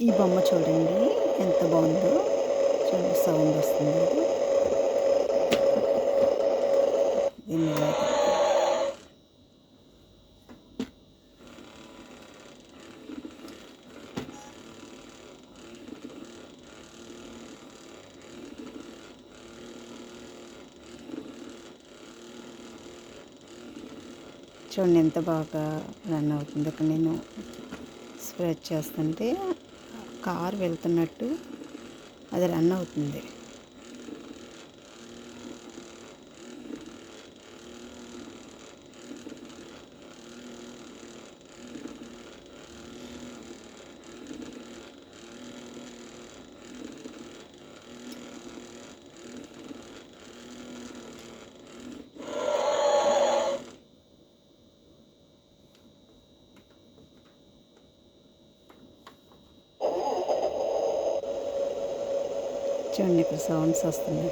ఈ బొమ్మ చూడండి ఎంత బాగుందో. చూడండి సౌండ్ వస్తుంది కదా. దీన్ని ఇలా చూడండి ఎంత బాగా రన్ అవుతుంది. ఇక్కడ నేను స్ప్రెడ్ చేస్తుంటే కార్ వెళ్తున్నట్టు అది రన్ అవుతుంది. చూడండి ఇక్కడ సౌండ్స్ వస్తున్నాయి.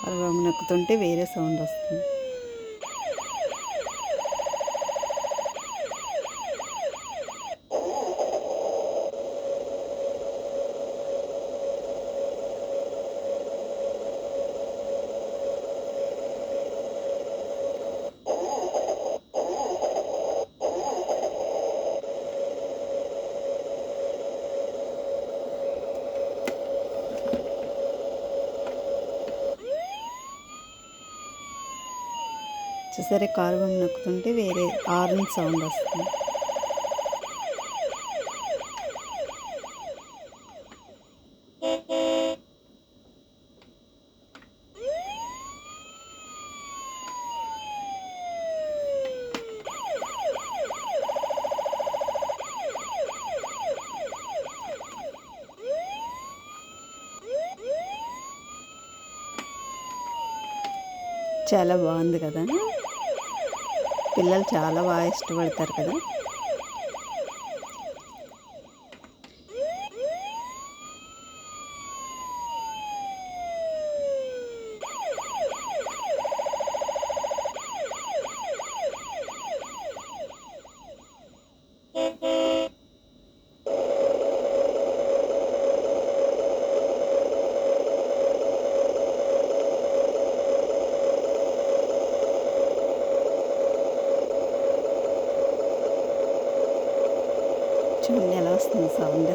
కారు నొక్కుతుంటే వేరే సౌండ్ వస్తుంది. చూసారా కారు బొమ్మ నొక్కుతుంటే వేరే హార్న్ సౌండ్ వస్తుంది. చాలా బాగుంది కదా. పిల్లలు చాలా బాగా ఇష్టపడతారు కదా. చూడండి ఎలా వస్తుంది సౌండ్.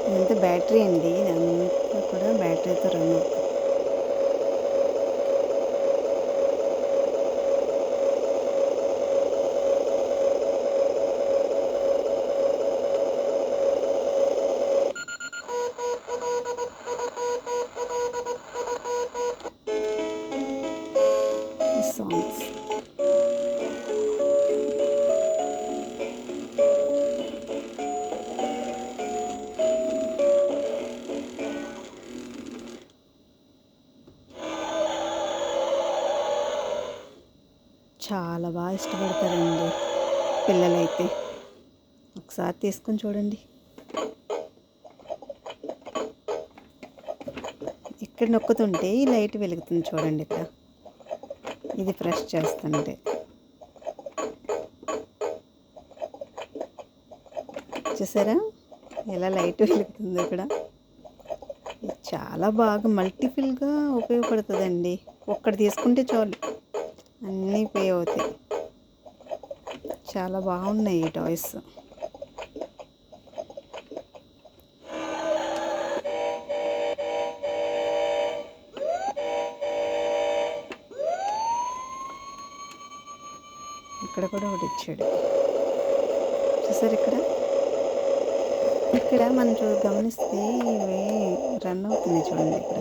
ఇదంతా బ్యాటరీ అండి. ఇదంతా కూడా బ్యాటరీతో రన్ అవుతుంది. సాంగ్స్ చాలా బాగా ఇష్టపడతారండి పిల్లలైతే. ఒకసారి తీసుకొని చూడండి. ఇక్కడ నొక్కుతుంటే ఈ లైట్ వెలుగుతుంది చూడండి. ఇక్కడ ఇది ప్రెస్ చేస్తుంటే చూసారా ఎలా లైట్ వెలుగుతుంది. ఇక్కడ చాలా బాగా మల్టిపుల్గా ఉపయోగపడుతుందండి. ఒక్కటి తీసుకుంటే చాలు అన్నీ పే అవుతాయి. చాలా బాగున్నాయి ఈ టాయ్స్. ఇక్కడ కూడా ఒకటి ఇచ్చాడు చూసారు. ఇక్కడ మనం గమనిస్తే ఇవి రన్ అవుతుంది చూడండి. ఇక్కడ